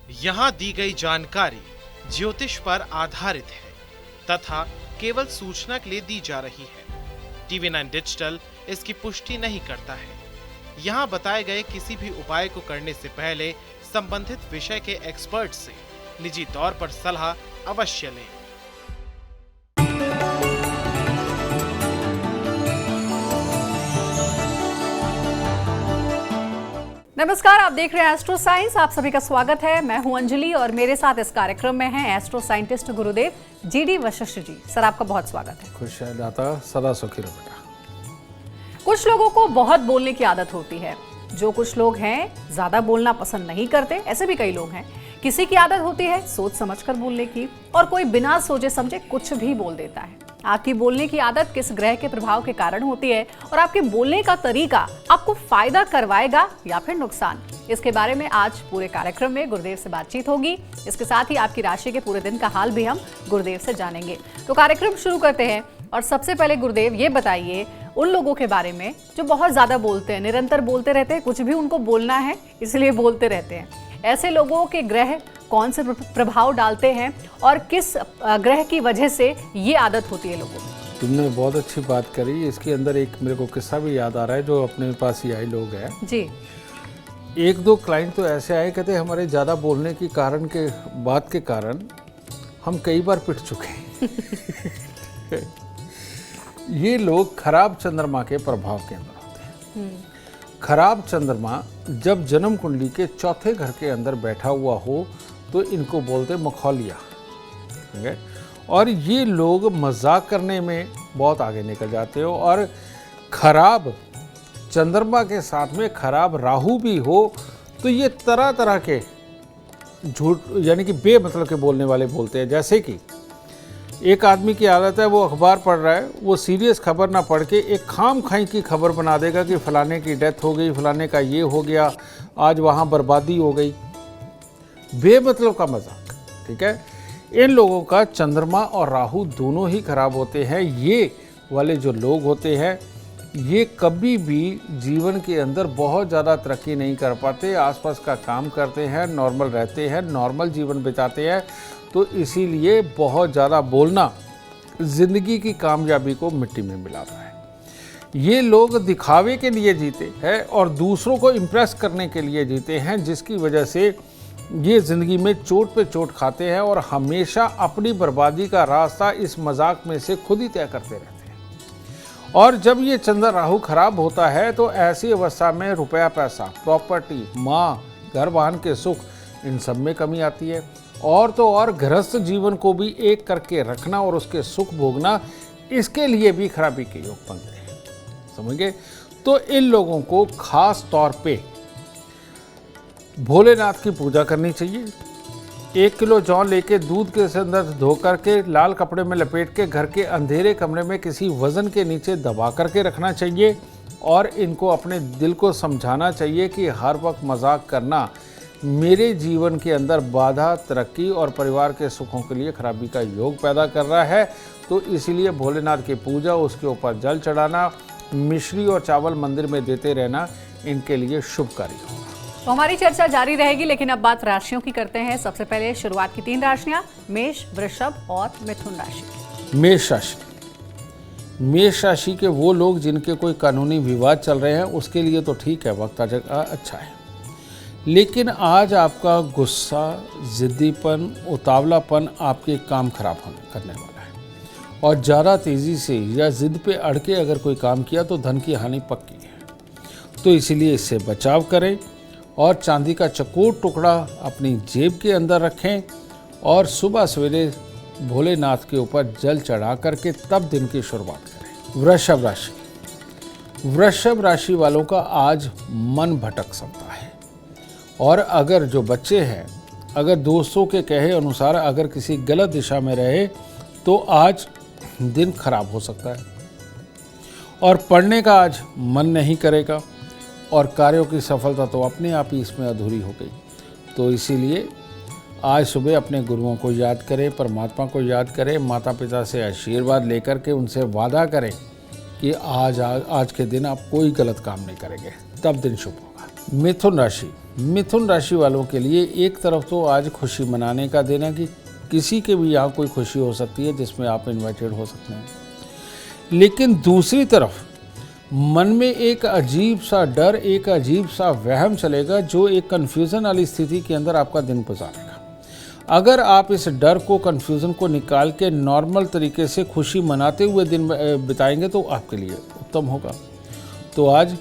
यहाँ दी गई जानकारी ज्योतिष पर आधारित है तथा केवल सूचना के लिए दी जा रही है। टीवी 9 डिजिटल इसकी पुष्टि नहीं करता है। यहाँ बताए गए किसी भी उपाय को करने से पहले संबंधित विषय के एक्सपर्ट से निजी तौर पर सलाह अवश्य लें। नमस्कार, आप देख रहे हैं एस्ट्रो साइंस। आप सभी का स्वागत है। मैं हूं अंजलि और मेरे साथ इस कार्यक्रम में हैं एस्ट्रो साइंटिस्ट गुरुदेव जीडी वशिष्ठ जी। सर, आपका बहुत स्वागत है। खुश है दाता, सदा सुखी रहो बेटा। कुछ लोगों को बहुत बोलने की आदत होती है, जो कुछ लोग हैं ज्यादा बोलना पसंद नहीं करते, ऐसे भी कई लोग हैं। किसी की आदत होती है सोच समझकर बोलने की, और कोई बिना सोचे समझे कुछ भी बोल देता है। आपकी बोलने की आदत किस ग्रह के प्रभाव के कारण होती है और आपके बोलने का तरीका आपको फायदा करवाएगा या फिर नुकसान, इसके बारे में आज पूरे कार्यक्रम में गुरुदेव से बातचीत होगी। इसके साथ ही आपकी राशि के पूरे दिन का हाल भी हम गुरुदेव से जानेंगे। तो कार्यक्रम शुरू करते हैं। और सबसे पहले गुरुदेव ये बताइए उन लोगों के बारे में जो बहुत ज्यादा बोलते हैं, निरंतर बोलते रहते हैं, कुछ भी उनको बोलना है इसलिए बोलते रहते हैं। ऐसे लोगों के ग्रह कौन से प्रभाव डालते हैं और किस ग्रह की वजह से ये आदत होती है लोगों में? तुमने बहुत अच्छी बात करी। इसके अंदर एक मेरे को किस्सा भी याद आ रहा है जो अपने पास ही आए लोग हैं जी। एक दो क्लाइंट तो ऐसे आए, कहते हमारे ज़्यादा बोलने की कारण के बात के कारण हम कई बार पिट चुके हैं। ये लोग खराब चंद्रमा के प्रभाव के अंदर होते हैं। खराब चंद्रमा जब जन्म कुंडली के चौथे घर के अंदर बैठा हुआ हो तो इनको बोलते मखौलिया। ठीक है? और ये लोग मजाक करने में बहुत आगे निकल जाते हो, और खराब चंद्रमा के साथ में खराब राहु भी हो तो ये तरह तरह के झूठ यानी कि बेमतलब के बोलने वाले बोलते हैं। जैसे कि एक आदमी की आदत है, वो अखबार पढ़ रहा है, वो सीरियस खबर ना पढ़ के एक खाम खाई की खबर बना देगा कि फलाने की डेथ हो गई, फलाने का ये हो गया, आज वहाँ बर्बादी हो गई। बेमतलब का मजाक। ठीक है? इन लोगों का चंद्रमा और राहु दोनों ही खराब होते हैं। ये वाले जो लोग होते हैं ये कभी भी जीवन के अंदर बहुत ज़्यादा तरक्की नहीं कर पाते। आसपास का काम करते हैं, नॉर्मल रहते हैं, नॉर्मल जीवन बिताते हैं। तो इसीलिए बहुत ज़्यादा बोलना ज़िंदगी की कामयाबी को मिट्टी में मिलाता है। ये लोग दिखावे के लिए जीते हैं और दूसरों को इम्प्रेस करने के लिए जीते हैं, जिसकी वजह से ये ज़िंदगी में चोट पे चोट खाते हैं और हमेशा अपनी बर्बादी का रास्ता इस मजाक में से खुद ही तय करते रहते हैं। और जब ये चंद्र राहु खराब होता है तो ऐसी अवस्था में रुपया पैसा, प्रॉपर्टी, माँ, घर वाहन के सुख, इन सब में कमी आती है। और तो और गृहस्थ जीवन को भी एक करके रखना और उसके सुख भोगना, इसके लिए भी खराबी के योग बनते हैं। समझ गए? तो इन लोगों को खास तौर पे भोलेनाथ की पूजा करनी चाहिए। 1 किलो जौ लेके दूध के अंदर धो करके लाल कपड़े में लपेट के घर के अंधेरे कमरे में किसी वजन के नीचे दबा करके रखना चाहिए। और इनको अपने दिल को समझाना चाहिए कि हर वक्त मजाक करना मेरे जीवन के अंदर बाधा, तरक्की और परिवार के सुखों के लिए खराबी का योग पैदा कर रहा है। तो इसीलिए भोलेनाथ की पूजा, उसके ऊपर जल चढ़ाना, मिश्री और चावल मंदिर में देते रहना इनके लिए शुभकारी होगा। तो हमारी चर्चा जारी रहेगी, लेकिन अब बात राशियों की करते हैं। सबसे पहले शुरुआत की 3 राशियां, मेष, वृषभ और मिथुन राशि। मेष राशि। मेष राशि के वो लोग जिनके कोई कानूनी विवाद चल रहे हैं उसके लिए तो ठीक है, वक्त अच्छा है। लेकिन आज आपका गुस्सा, जिद्दीपन, उतावलापन आपके काम खराब करने वाला है। और ज़्यादा तेज़ी से या जिद पे अड़ के अगर कोई काम किया तो धन की हानि पक्की है। तो इसीलिए इससे बचाव करें और चांदी का चकोर टुकड़ा अपनी जेब के अंदर रखें और सुबह सवेरे भोलेनाथ के ऊपर जल चढ़ा करके तब दिन की शुरुआत करें। वृषभ राशि। वृषभ राशि वालों का आज मन भटक सकता है। और अगर जो बच्चे हैं, अगर दोस्तों के कहे अनुसार अगर किसी गलत दिशा में रहे तो आज दिन खराब हो सकता है। और पढ़ने का आज मन नहीं करेगा और कार्यों की सफलता तो अपने आप ही इसमें अधूरी हो गई। तो इसीलिए आज सुबह अपने गुरुओं को याद करें, परमात्मा को याद करें, माता पिता से आशीर्वाद लेकर के उनसे वादा करें कि आज के दिन आप कोई गलत काम नहीं करेंगे, तब दिन शुभ होगा। मिथुन राशि वालों के लिए एक तरफ तो आज खुशी मनाने का दिन है कि किसी के भी यहाँ कोई खुशी हो सकती है जिसमें आप इन्वाइटेड हो सकते हैं, लेकिन दूसरी तरफ मन में एक अजीब सा डर, एक अजीब सा वहम चलेगा जो एक कन्फ्यूज़न वाली स्थिति के अंदर आपका दिन गुजारेगा। अगर आप इस डर को, कन्फ्यूज़न को निकाल के नॉर्मल तरीके से खुशी मनाते हुए दिन बिताएंगे तो आपके लिए उत्तम होगा। तो आज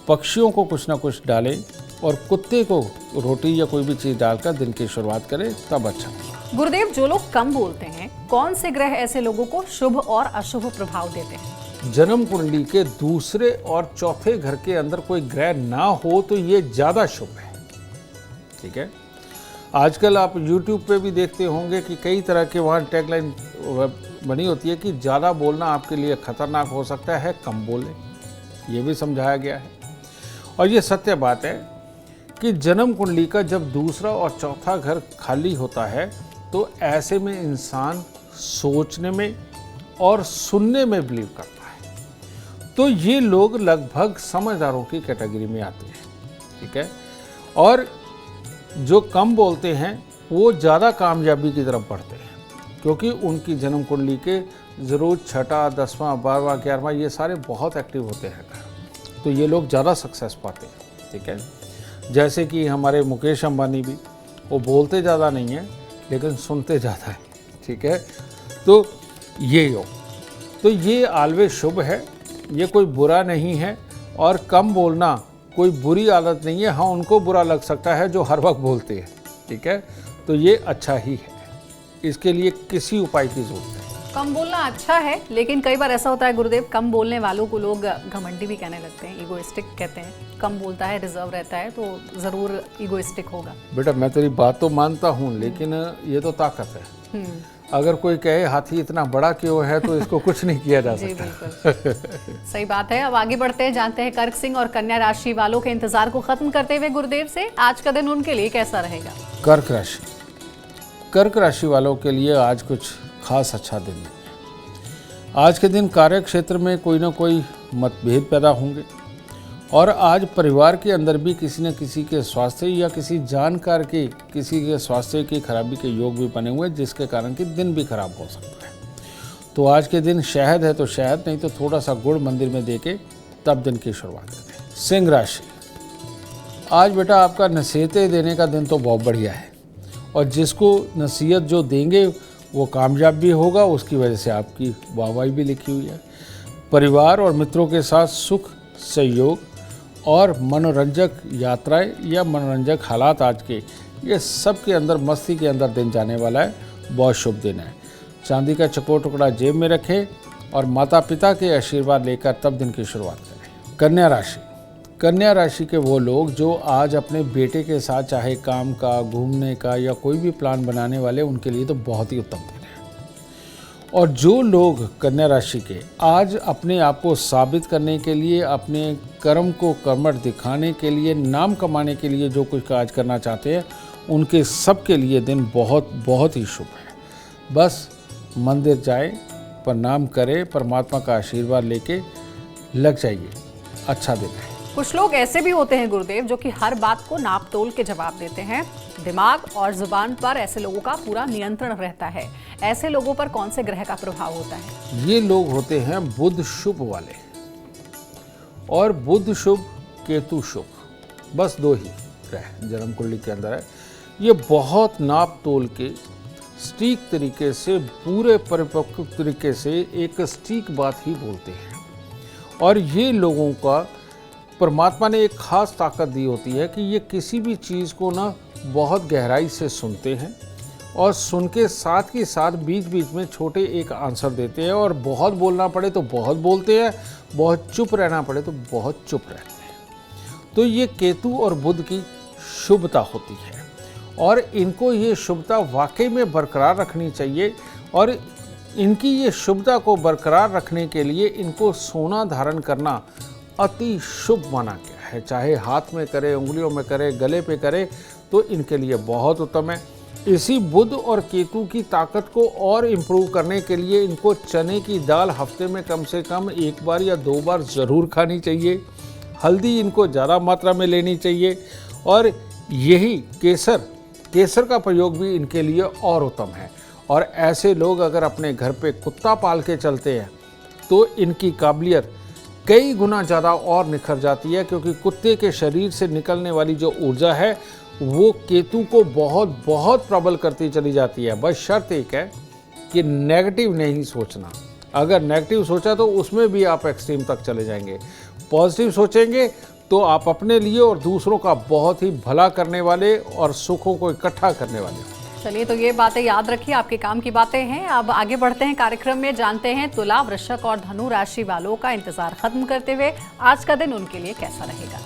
पक्षियों को कुछ ना कुछ डालें और कुत्ते को रोटी या कोई भी चीज़ डालकर दिन की शुरुआत करें, तब अच्छा होगा। गुरुदेव, जो लोग कम बोलते हैं, कौन से ग्रह ऐसे लोगों को शुभ और अशुभ प्रभाव देते हैं? जन्म कुंडली के दूसरे और चौथे घर के अंदर कोई ग्रह ना हो तो ये ज़्यादा शुभ है। ठीक है, आजकल आप YouTube पे भी देखते होंगे कि कई तरह के वहाँ टैगलाइन बनी होती है कि ज़्यादा बोलना आपके लिए खतरनाक हो सकता है, कम बोलें, ये भी समझाया गया है। और ये सत्य बात है कि जन्म कुंडली का जब दूसरा और चौथा घर खाली होता है तो ऐसे में इंसान सोचने में और सुनने में बिलीव करता है। तो ये लोग लगभग समझदारों की कैटेगरी में आते हैं। ठीक है, और जो कम बोलते हैं वो ज़्यादा कामयाबी की तरफ बढ़ते हैं क्योंकि उनकी जन्म कुंडली के ज़रूर 6वां, 10वां, 12वां, 11वां ये सारे बहुत एक्टिव होते हैं, तो ये लोग ज़्यादा सक्सेस पाते हैं। ठीक है, जैसे कि हमारे मुकेश अंबानी भी, वो बोलते ज़्यादा नहीं है लेकिन सुनते ज़्यादा है। ठीक है, तो ये योग, तो ये ऑलवेज शुभ है, ये कोई बुरा नहीं है। और कम बोलना कोई बुरी आदत नहीं है। हाँ, उनको बुरा लग सकता है जो हर वक्त बोलते हैं। ठीक है, तो ये अच्छा ही है, इसके लिए किसी उपाय की जरूरत है। कम बोलना अच्छा है, लेकिन कई बार ऐसा होता है गुरुदेव, कम बोलने वालों को लोग घमंडी भी कहने लगते हैं, ईगोइस्टिक कहते हैं। कम बोलता है, रिजर्व रहता है, तो ज़रूर ईगोइस्टिक होगा। बेटा, मैं तेरी बात तो मानता हूँ, लेकिन ये तो ताकत है। अगर कोई कहे हाथी इतना बड़ा क्यों है तो इसको कुछ नहीं किया जा सकता। बिल्कुल सही बात है। अब आगे बढ़ते हैं, जानते हैं कर्क सिंह और कन्या राशि वालों के इंतजार को खत्म करते हुए गुरुदेव से आज का दिन उनके लिए कैसा रहेगा। कर्क राशि वालों के लिए आज कुछ खास अच्छा दिन है। आज के दिन कार्य क्षेत्र में कोई ना कोई मतभेद पैदा होंगे और आज परिवार के अंदर भी किसी न किसी के स्वास्थ्य या किसी जानकार के किसी के स्वास्थ्य की खराबी के योग भी बने हुए, जिसके कारण कि दिन भी खराब हो सकता है। तो आज के दिन शहद है तो शहद, नहीं तो थोड़ा सा गुड़ मंदिर में देके तब दिन की शुरुआत करें। सिंह राशि, आज बेटा आपका नसीहतें देने का दिन तो बहुत बढ़िया है और जिसको नसीहत जो देंगे वो कामयाब भी होगा, उसकी वजह से आपकी वाहवाही भी लिखी हुई है। परिवार और मित्रों के साथ सुख, सहयोग और मनोरंजक यात्राएं या मनोरंजक हालात आज के ये सब के अंदर मस्ती के अंदर दिन जाने वाला है। बहुत शुभ दिन है। चांदी का चकोर टुकड़ा जेब में रखें और माता पिता के आशीर्वाद लेकर तब दिन की शुरुआत करें। कन्या राशि के वो लोग जो आज अपने बेटे के साथ चाहे काम का, घूमने का या कोई भी प्लान बनाने वाले, उनके लिए तो बहुत ही उत्तम दिन है। और जो लोग कन्या राशि के आज अपने आप को साबित करने के लिए, अपने कर्म को कर्मठ दिखाने के लिए, नाम कमाने के लिए जो कुछ काज करना चाहते हैं, उनके सब के लिए दिन बहुत बहुत ही शुभ है। बस मंदिर जाएं, प्रणाम करें, परमात्मा का आशीर्वाद लेके लग जाइए, अच्छा दिन है। कुछ लोग ऐसे भी होते हैं गुरुदेव जो कि हर बात को नाप तोल के जवाब देते हैं। दिमाग और जुबान पर ऐसे लोगों का पूरा नियंत्रण रहता है। ऐसे लोगों पर कौन से ग्रह का प्रभाव होता है? ये लोग होते हैं बुध शुभ वाले, और बुध शुभ, केतु शुभ, बस दो ही ग्रह जन्म कुंडली के अंदर है। ये बहुत नाप तोल के सटीक तरीके से, पूरे परिपक्व तरीके से एक सटीक बात ही बोलते हैं। और ये लोगों का परमात्मा ने एक खास ताकत दी होती है कि ये किसी भी चीज़ को ना बहुत गहराई से सुनते हैं और सुन के साथ ही साथ बीच बीच में छोटे एक आंसर देते हैं। और बहुत बोलना पड़े तो बहुत बोलते हैं, बहुत चुप रहना पड़े तो बहुत चुप रहते हैं। तो ये केतु और बुध की शुभता होती है और इनको ये शुभता वाकई में बरकरार रखनी चाहिए। और इनकी ये शुभता को बरकरार रखने के लिए इनको सोना धारण करना अति शुभ माना गया है। चाहे हाथ में करे, उंगलियों में करे, गले पे करे, तो इनके लिए बहुत उत्तम है। इसी बुध और केतु की ताकत को और इम्प्रूव करने के लिए इनको चने की दाल हफ्ते में कम से कम 1 बार या 2 बार ज़रूर खानी चाहिए। हल्दी इनको ज़्यादा मात्रा में लेनी चाहिए, और यही केसर का प्रयोग भी इनके लिए और उत्तम है। और ऐसे लोग अगर अपने घर पे कुत्ता पाल के चलते हैं तो इनकी काबिलियत कई गुना ज़्यादा और निखर जाती है, क्योंकि कुत्ते के शरीर से निकलने वाली जो ऊर्जा है वो केतु को बहुत बहुत प्रबल करती चली जाती है। बस शर्त एक है कि नेगेटिव नहीं सोचना। अगर नेगेटिव सोचा तो उसमें भी आप एक्सट्रीम तक चले जाएंगे। पॉजिटिव सोचेंगे तो आप अपने लिए और दूसरों का बहुत ही भला करने वाले और सुखों को इकट्ठा करने वाले। चलिए, तो ये बातें याद रखिए, आपके काम की बातें हैं। अब आगे बढ़ते हैं कार्यक्रम में, जानते हैं तुला, वृश्चिक और धनु राशि वालों का इंतजार खत्म करते हुए आज का दिन उनके लिए कैसा रहेगा।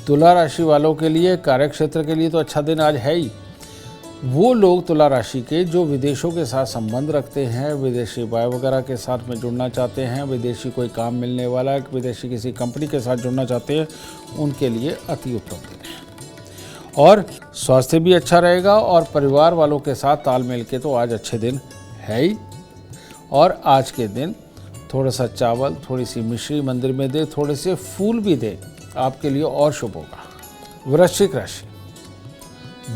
तुला राशि वालों के लिए कार्य क्षेत्र के लिए तो अच्छा दिन आज है ही। वो लोग तुला राशि के जो विदेशों के साथ संबंध रखते हैं, विदेशी वाय वगैरह के साथ में जुड़ना चाहते हैं, विदेशी कोई काम मिलने वाला है, विदेशी किसी कंपनी के साथ जुड़ना चाहते हैं, उनके लिए अति उत्तम दिन है। और स्वास्थ्य भी अच्छा रहेगा, और परिवार वालों के साथ तालमेल के तो आज अच्छे दिन है ही। और आज के दिन थोड़ा सा चावल, थोड़ी सी मिश्री मंदिर में दे, थोड़े से फूल भी दे, आपके लिए और शुभ होगा। वृश्चिक राशि,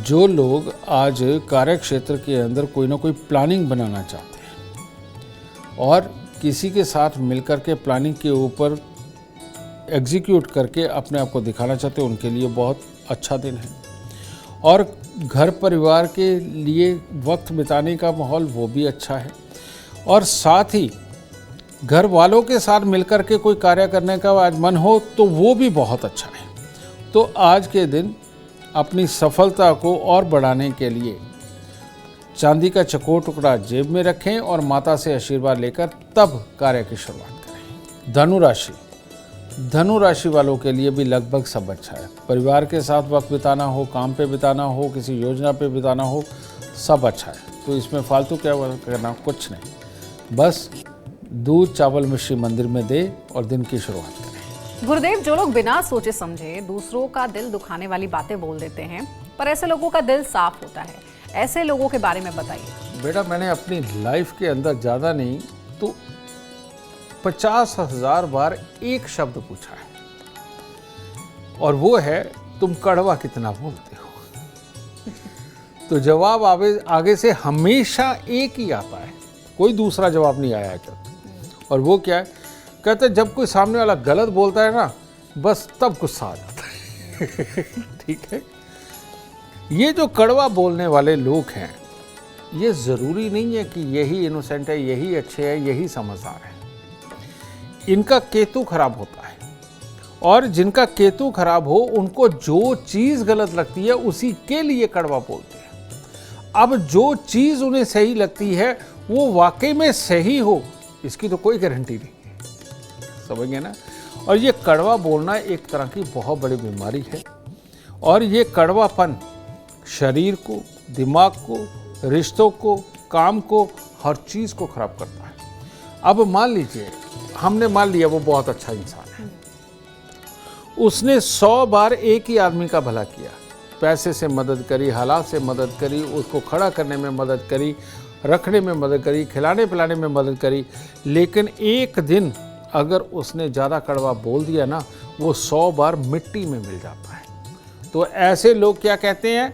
जो लोग आज कार्य क्षेत्र के अंदर कोई ना कोई प्लानिंग बनाना चाहते हैं और किसी के साथ मिलकर के प्लानिंग के ऊपर एग्जीक्यूट करके अपने आप को दिखाना चाहते हैं, उनके लिए बहुत अच्छा दिन है। और घर परिवार के लिए वक्त बिताने का माहौल वो भी अच्छा है, और साथ ही घर वालों के साथ मिलकर के कोई कार्य करने का आज मन हो तो वो भी बहुत अच्छा है। तो आज के दिन अपनी सफलता को और बढ़ाने के लिए चांदी का चकोर टुकड़ा जेब में रखें और माता से आशीर्वाद लेकर तब कार्य की शुरुआत करें। धनु राशि वालों के लिए भी लगभग सब अच्छा है। परिवार के साथ वक्त बिताना हो, काम पे बिताना हो, किसी योजना पे बिताना हो, सब अच्छा है। तो इसमें फालतू क्या करना, कुछ नहीं, बस दूध चावल मिश्री मंदिर में दे और दिन की शुरुआत करें। गुरुदेव, जो लोग बिना सोचे समझे दूसरों का दिल दुखाने वाली बातें बोल देते हैं, पर ऐसे लोगों का दिल साफ होता है, ऐसे लोगों के बारे में बताइए। बेटा, मैंने अपनी लाइफ के अंदर ज़्यादा नहीं तो 50,000 बार एक शब्द पूछा है, और वो है तुम कड़वा कितना बोलते हो। तो जवाब आगे से हमेशा एक ही आता है, कोई दूसरा जवाब नहीं आया है। और वो क्या है, कहते हैं जब कोई सामने वाला गलत बोलता है ना, बस तब गुस्सा आ जाता है। ठीक है, ये जो कड़वा बोलने वाले लोग हैं, ये ज़रूरी नहीं है कि यही इनोसेंट है, यही अच्छे है, यही समझदार है। इनका केतु खराब होता है, और जिनका केतु खराब हो उनको जो चीज़ गलत लगती है उसी के लिए कड़वा बोलते हैं। अब जो चीज़ उन्हें सही लगती है वो वाकई में सही हो, इसकी तो कोई गारंटी नहीं है, समझ गए ना। और ये कड़वा बोलना एक तरह की बहुत बड़ी बीमारी है, और ये कड़वापन शरीर को, दिमाग को, रिश्तों को, काम को, हर चीज़ को खराब करता है। अब मान लीजिए हमने मान लिया वो बहुत अच्छा इंसान है, उसने 100 बार एक ही आदमी का भला किया, पैसे से मदद करी, हालात से मदद करी, उसको खड़ा करने में मदद करी, रखने में मदद करी, खिलाने पिलाने में मदद करी, लेकिन एक दिन अगर उसने ज़्यादा कड़वा बोल दिया ना, वो 100 बार मिट्टी में मिल जाता है। तो ऐसे लोग क्या कहते हैं,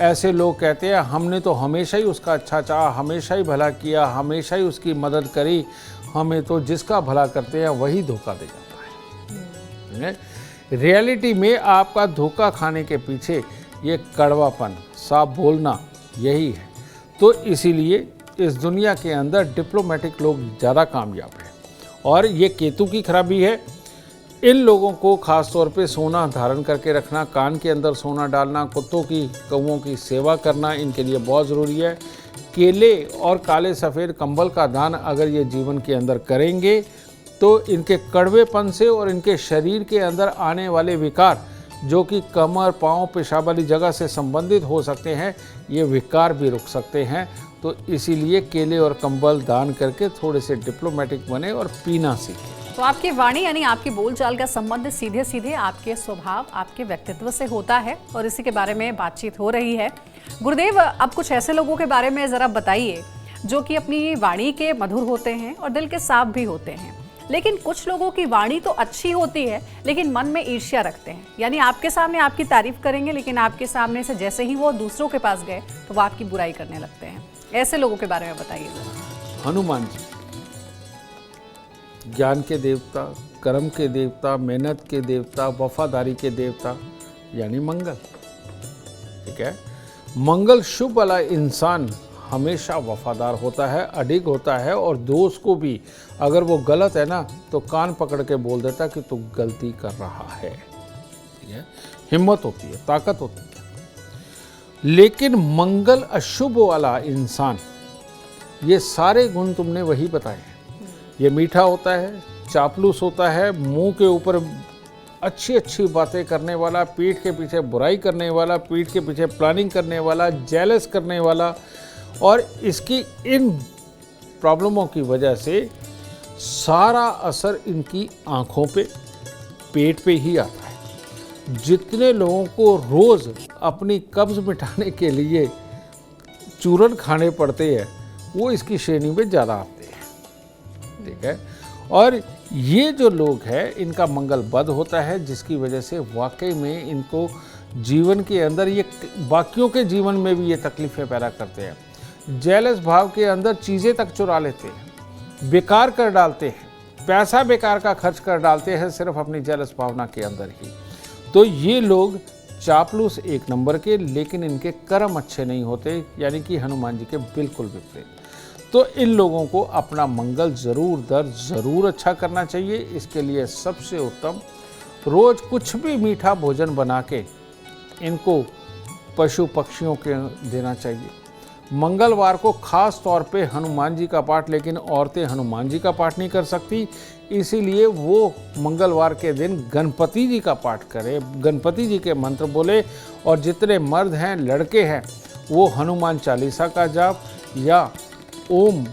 ऐसे लोग कहते हैं हमने तो हमेशा ही उसका अच्छा चाहा, हमेशा ही भला किया, हमेशा ही उसकी मदद करी, हमें तो जिसका भला करते हैं वही धोखा दे जाता है। रियलिटी में आपका धोखा खाने के पीछे ये कड़वापन, साफ बोलना, यही है। तो इसीलिए इस दुनिया के अंदर डिप्लोमेटिक लोग ज़्यादा कामयाब हैं, और ये केतु की खराबी है। इन लोगों को खास तौर पे सोना धारण करके रखना, कान के अंदर सोना डालना, कुत्तों की, कौवों की सेवा करना इनके लिए बहुत ज़रूरी है। केले और काले सफ़ेद कंबल का दान अगर ये जीवन के अंदर करेंगे तो इनके कड़वेपन से और इनके शरीर के अंदर आने वाले विकार, जो कि कमर, पाँव, पेशाब वाली जगह से संबंधित हो सकते हैं, ये विकार भी रुक सकते हैं। तो इसीलिए केले और कंबल दान करके थोड़े से डिप्लोमेटिक बने और पीना सीखें। तो आपकी वाणी यानी आपकी बोलचाल का संबंध सीधे सीधे आपके स्वभाव, आपके व्यक्तित्व से होता है, और इसी के बारे में बातचीत हो रही है। गुरुदेव, अब कुछ ऐसे लोगों के बारे में ज़रा बताइए जो कि अपनी वाणी के मधुर होते हैं और दिल के साफ भी होते हैं। लेकिन कुछ लोगों की वाणी तो अच्छी होती है लेकिन मन में ईर्ष्या रखते हैं, यानी आपके सामने आपकी तारीफ करेंगे लेकिन आपके सामने से जैसे ही वो दूसरों के पास गए तो वो आपकी बुराई करने लगते हैं। ऐसे लोगों के बारे में बताइए जरा। हनुमान जी ज्ञान के देवता, कर्म के देवता, मेहनत के देवता, वफादारी के देवता, यानी मंगल। ठीक है, मंगल शुभ वाला इंसान हमेशा वफादार होता है, अडिग होता है, और दोस्त को भी अगर वो गलत है ना तो कान पकड़ के बोल देता कि तू गलती कर रहा है। ठीक है, हिम्मत होती है, ताकत होती है। लेकिन मंगल अशुभ वाला इंसान, ये सारे गुण तुमने वही बताए हैं। ये मीठा होता है, चापलूस होता है, मुंह के ऊपर अच्छी अच्छी बातें करने वाला, पीठ के पीछे बुराई करने वाला, पीठ के पीछे प्लानिंग करने वाला, जेलस करने वाला, और इसकी इन प्रॉब्लमों की वजह से सारा असर इनकी आँखों पे, पेट पे ही आता है। जितने लोगों को रोज़ अपनी कब्ज़ मिटाने के लिए चूरन खाने पड़ते हैं वो इसकी श्रेणी में ज़्यादा आते हैं। ठीक है, और ये जो लोग हैं इनका मंगल बद होता है, जिसकी वजह से वाकई में इनको जीवन के अंदर ये, बाकियों के जीवन में भी ये तकलीफ़ें पैदा करते हैं। जेलस भाव के अंदर चीज़ें तक चुरा लेते हैं, बेकार कर डालते हैं, पैसा बेकार का खर्च कर डालते हैं सिर्फ अपनी जेलस भावना के अंदर ही। तो ये लोग चापलूस एक नंबर के, लेकिन इनके कर्म अच्छे नहीं होते, यानी कि हनुमान जी के बिल्कुल विपरीत। तो इन लोगों को अपना मंगल ज़रूर अच्छा करना चाहिए। इसके लिए सबसे उत्तम, रोज़ कुछ भी मीठा भोजन बना के इनको पशु पक्षियों के देना चाहिए। मंगलवार को खास तौर पे हनुमान जी का पाठ, लेकिन औरतें हनुमान जी का पाठ नहीं कर सकती, इसीलिए वो मंगलवार के दिन गणपति जी का पाठ करें, गणपति जी के मंत्र बोले, और जितने मर्द हैं, लड़के हैं, वो हनुमान चालीसा का जाप या ओम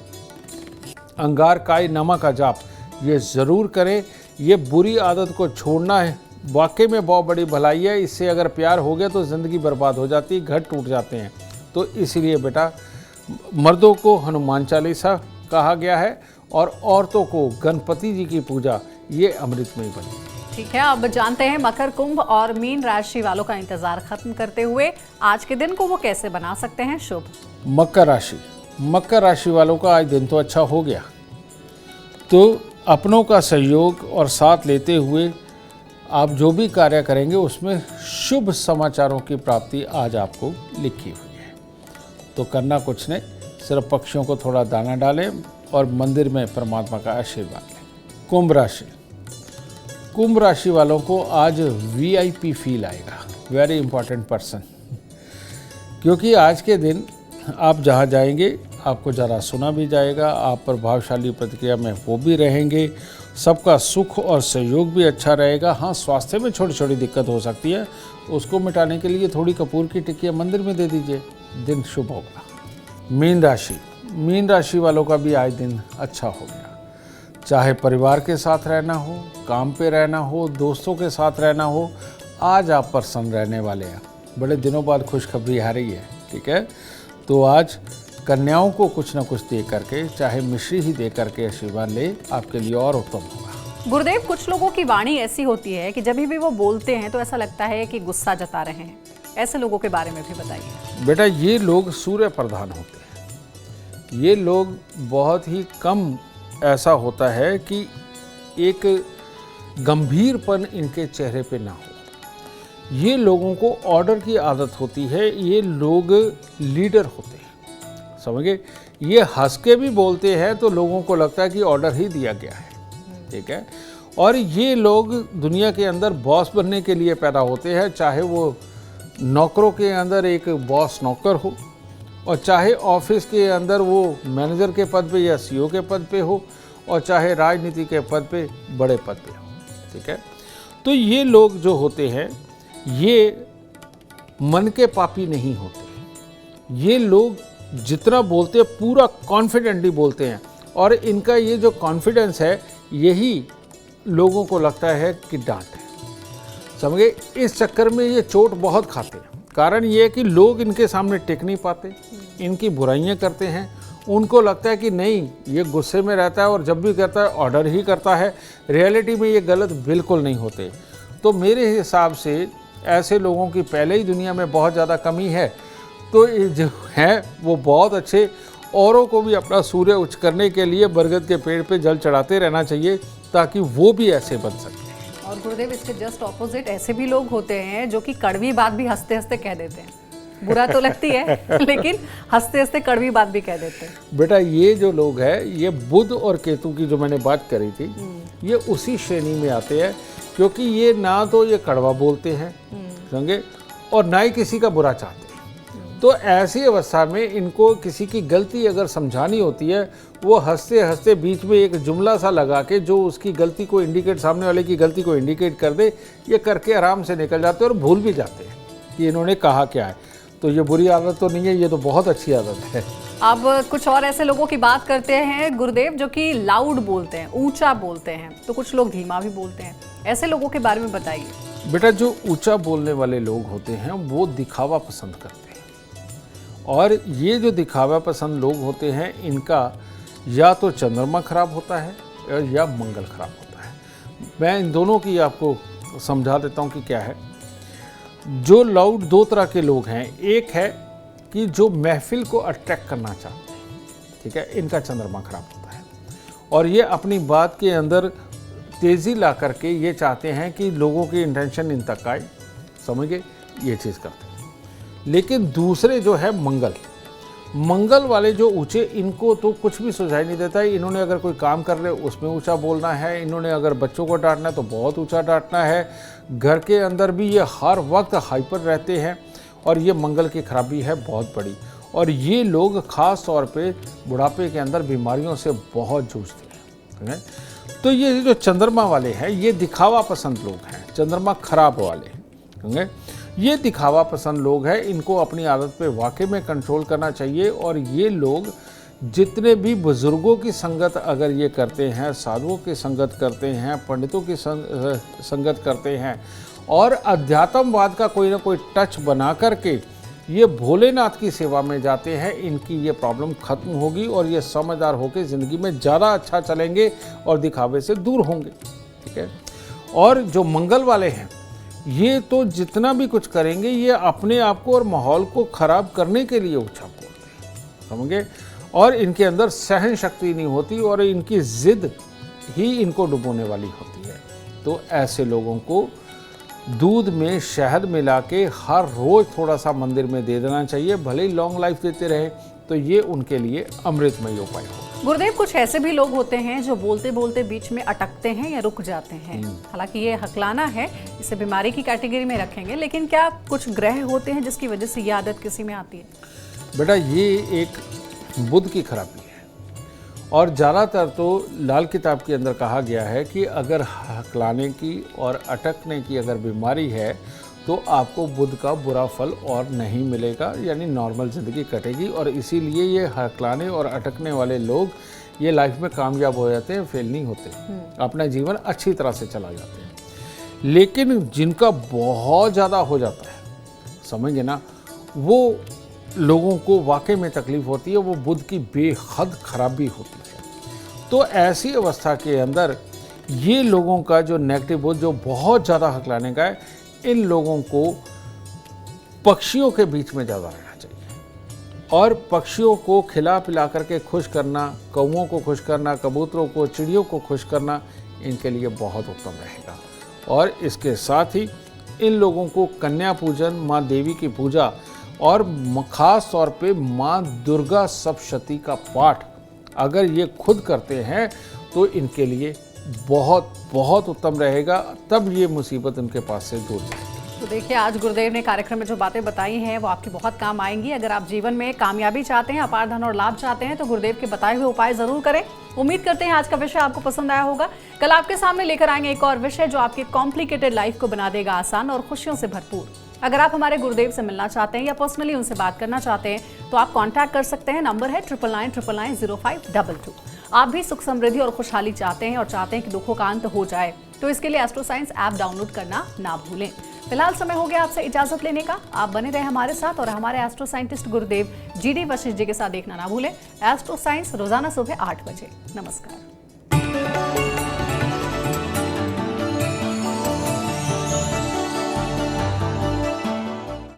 अंगारकाय नमः का जाप ये ज़रूर करें। ये बुरी आदत को छोड़ना है, वाकई में बहुत बड़ी भलाई है। इससे अगर प्यार हो गया तो ज़िंदगी बर्बाद हो जाती, घर टूट जाते हैं। तो इसीलिए बेटा, मर्दों को हनुमान चालीसा कहा गया है और औरतों को गणपति जी की पूजा, ये अमृतमयी बनी। ठीक है, अब जानते हैं मकर, कुंभ और मीन राशि वालों का इंतजार खत्म करते हुए आज के दिन को वो कैसे बना सकते हैं शुभ। मकर राशि वालों का आज दिन तो अच्छा हो गया, तो अपनों का सहयोग और साथ लेते हुए आप जो भी कार्य करेंगे उसमें शुभ समाचारों की प्राप्ति आज आपको लिखी हुई है। तो करना कुछ नहीं, सिर्फ पक्षियों को थोड़ा दाना डालें और मंदिर में परमात्मा का आशीर्वाद लें। कुंभ राशि वालों को आज VIP फील आएगा, वेरी इंपॉर्टेंट पर्सन, क्योंकि आज के दिन आप जहाँ जाएंगे आपको ज़रा सुना भी जाएगा, आप प्रभावशाली प्रतिक्रिया में वो भी रहेंगे, सबका सुख और सहयोग भी अच्छा रहेगा। हाँ, स्वास्थ्य में छोटी छोटी दिक्कत हो सकती है, उसको मिटाने के लिए थोड़ी कपूर की टिक्कियाँ मंदिर में दे दीजिए, दिन शुभ होगा। मीन राशि वालों का भी आज दिन अच्छा हो गया, चाहे परिवार के साथ रहना हो, काम पे रहना हो, दोस्तों के साथ रहना हो, आज आप प्रसन्न रहने वाले हैं। बड़े दिनों बाद खुशखबरी आ रही है। ठीक है, तो आज कन्याओं को कुछ न कुछ दे करके, चाहे मिश्री ही दे करके आशीर्वाद ले, आपके लिए और उत्तम होगा। गुरुदेव, कुछ लोगों की वाणी ऐसी होती है कि जब भी वो बोलते हैं तो ऐसा लगता है कि गुस्सा जता रहे हैं, ऐसे लोगों के बारे में भी बताइए। बेटा, ये लोग सूर्य प्रधान होते हैं। ये लोग बहुत ही कम ऐसा होता है कि एक गंभीरपन इनके चेहरे पे ना हो। ये लोगों को ऑर्डर की आदत होती है, ये लोग लीडर होते हैं, समझ गए। ये हंस के भी बोलते हैं तो लोगों को लगता है कि ऑर्डर ही दिया गया है। ठीक है, और ये लोग दुनिया के अंदर बॉस बनने के लिए पैदा होते हैं, चाहे वो नौकरों के अंदर एक बॉस नौकर हो, और चाहे ऑफिस के अंदर वो मैनेजर के पद पे या CEO के पद पे हो, और चाहे राजनीति के पद पे, बड़े पद पे हो। ठीक है, तो ये लोग जो होते हैं ये मन के पापी नहीं होते। ये लोग जितना बोलते हैं पूरा कॉन्फिडेंटली बोलते हैं, और इनका ये जो कॉन्फिडेंस है यही लोगों को लगता है कि डांट है, समझे। इस चक्कर में ये चोट बहुत खाते हैं। कारण ये है कि लोग इनके सामने टिक नहीं पाते, इनकी बुराइयां करते हैं, उनको लगता है कि नहीं ये गुस्से में रहता है और जब भी करता है ऑर्डर ही करता है। रियलिटी में ये गलत बिल्कुल नहीं होते। तो मेरे हिसाब से ऐसे लोगों की पहले ही दुनिया में बहुत ज़्यादा कमी है। तो ये जो है वो बहुत अच्छे, औरों को भी अपना सूर्य उच्च करने के लिए बरगद के पेड़ पे जल चढ़ाते रहना चाहिए ताकि वो भी ऐसे बन सके। और गुरुदेव इसके जस्ट ऑपोजिट ऐसे भी लोग होते हैं जो कि कड़वी बात भी हंसते हंसते कह देते हैं। बुरा तो लगती है लेकिन हंसते हंसते कड़वी बात भी कह देते हैं। बेटा ये जो लोग हैं, ये बुध और केतु की जो मैंने बात करी थी, ये उसी श्रेणी में आते हैं, क्योंकि ये ना तो ये कड़वा बोलते हैं समझे, और ना ही किसी का बुरा चाहते हैं। तो ऐसी अवस्था में इनको किसी की गलती अगर समझानी होती है, वो हंसते हंसते बीच में एक जुमला सा लगा के जो उसकी गलती को इंडिकेट, सामने वाले की गलती को इंडिकेट कर दे, ये करके आराम से निकल जाते हैं और भूल भी जाते हैं कि इन्होंने कहा क्या है। तो ये बुरी आदत तो नहीं है, ये तो बहुत अच्छी आदत है। अब कुछ और ऐसे लोगों की बात करते हैं गुरुदेव जो कि लाउड बोलते हैं, ऊंचा बोलते हैं, तो कुछ लोग धीमा भी बोलते हैं। ऐसे लोगों के बारे में बताइए। बेटा जो ऊंचा बोलने वाले लोग होते हैं वो दिखावा पसंद करते हैं, और ये जो दिखावा पसंद लोग होते हैं इनका या तो चंद्रमा खराब होता है या मंगल खराब होता है। मैं इन दोनों की आपको समझा देता हूँ कि क्या है। जो लाउड दो तरह के लोग हैं, एक है कि जो महफिल को अट्रैक्ट करना चाहते हैं, ठीक है, इनका चंद्रमा खराब होता है, और ये अपनी बात के अंदर तेज़ी ला करके ये चाहते हैं कि लोगों की इंटेंशन इन तक आए, समझ गए, ये चीज़ करते हैं। लेकिन दूसरे जो है मंगल वाले जो ऊंचे, इनको तो कुछ भी सुझाई नहीं देता है। इन्होंने अगर कोई काम कर रहे उसमें ऊंचा बोलना है, इन्होंने अगर बच्चों को डांटना है तो बहुत ऊंचा डांटना है, घर के अंदर भी ये हर वक्त हाइपर रहते हैं, और ये मंगल की खराबी है बहुत बड़ी। और ये लोग ख़ास तौर पे बुढ़ापे के अंदर बीमारियों से बहुत जूझते हैं। तो ये जो चंद्रमा वाले हैं ये दिखावा पसंद लोग हैं, चंद्रमा खराब वाले, ये दिखावा पसंद लोग हैं। इनको अपनी आदत पे वाकई में कंट्रोल करना चाहिए। और ये लोग जितने भी बुजुर्गों की संगत अगर ये करते हैं, साधुओं की संगत करते हैं, पंडितों की संगत करते हैं, और अध्यात्मवाद का कोई ना कोई टच बना करके ये भोलेनाथ की सेवा में जाते हैं, इनकी ये प्रॉब्लम खत्म होगी और ये समझदार होकर ज़िंदगी में ज़्यादा अच्छा चलेंगे और दिखावे से दूर होंगे, ठीक है। और जो मंगल वाले हैं ये तो जितना भी कुछ करेंगे ये अपने आप को और माहौल को ख़राब करने के लिए ऊंचा बोलते हैं, समझे। और इनके अंदर सहन शक्ति नहीं होती और इनकी ज़िद ही इनको डुबोने वाली होती है। तो ऐसे लोगों को दूध में शहद मिला के हर रोज़ थोड़ा सा मंदिर में दे देना चाहिए, भले ही लॉन्ग लाइफ देते रहे, तो ये उनके लिए अमृतमय उपाय हो। गुरुदेव कुछ ऐसे भी लोग होते हैं जो बोलते बोलते बीच में अटकते हैं या रुक जाते हैं। हालांकि ये हकलाना है, इसे बीमारी की कैटेगरी में रखेंगे, लेकिन क्या कुछ ग्रह होते हैं जिसकी वजह से ये आदत किसी में आती है? बेटा ये एक बुध की खराबी है, और ज़्यादातर तो लाल किताब के अंदर कहा गया है कि अगर हकलाने की और अटकने की अगर बीमारी है तो आपको बुध का बुरा फल और नहीं मिलेगा, यानी नॉर्मल ज़िंदगी कटेगी। और इसीलिए ये हकलाने और अटकने वाले लोग ये लाइफ में कामयाब हो जाते हैं, फेल नहीं होते, अपना जीवन अच्छी तरह से चला जाते हैं। लेकिन जिनका बहुत ज़्यादा हो जाता है, समझे ना, वो लोगों को वाकई में तकलीफ़ होती है, वो बुध की बेहद खराबी होती है। तो ऐसी अवस्था के अंदर ये लोगों का जो नेगेटिव बुध जो बहुत ज़्यादा हकलाने का है, इन लोगों को पक्षियों के बीच में ज़्यादा रहना चाहिए, और पक्षियों को खिला पिला करके खुश करना, कौओं को खुश करना, कबूतरों को, चिड़ियों को खुश करना इनके लिए बहुत उत्तम रहेगा। और इसके साथ ही इन लोगों को कन्या पूजन, माँ देवी की पूजा, और ख़ास तौर पे माँ दुर्गा सप्तशती का पाठ अगर ये खुद करते हैं तो इनके लिए बहुत बहुत उत्तम रहेगा, तब ये मुसीबत उनके पास से दूर जाएगी। तो देखिए आज गुरुदेव ने कार्यक्रम में जो बातें बताई हैं वो आपके बहुत काम आएंगी। अगर आप जीवन में कामयाबी चाहते हैं, अपार धन और लाभ चाहते हैं, तो गुरुदेव के बताए हुए उपाय जरूर करें। उम्मीद करते हैं आज का विषय आपको पसंद आया होगा। कल आपके सामने लेकर आएंगे एक और विषय जो आपकी कॉम्प्लिकेटेड लाइफ को बना देगा आसान और खुशियों से भरपूर। अगर आप हमारे गुरुदेव से मिलना चाहते हैं या पर्सनली उनसे बात करना चाहते हैं तो आप कांटेक्ट कर सकते हैं। नंबर है 9999990522। आप भी सुख समृद्धि और खुशहाली चाहते हैं और चाहते हैं कि दुखों का अंत हो जाए, तो इसके लिए एस्ट्रो साइंस ऐप डाउनलोड करना ना भूलें। फिलहाल समय हो गया आपसे इजाजत लेने का। आप बने रहे हमारे साथ और हमारे एस्ट्रो साइंटिस्ट गुरुदेव GD वशिष्ठ जी के साथ देखना ना भूलें। एस्ट्रो साइंस रोजाना सुबह 8 बजे। नमस्कार।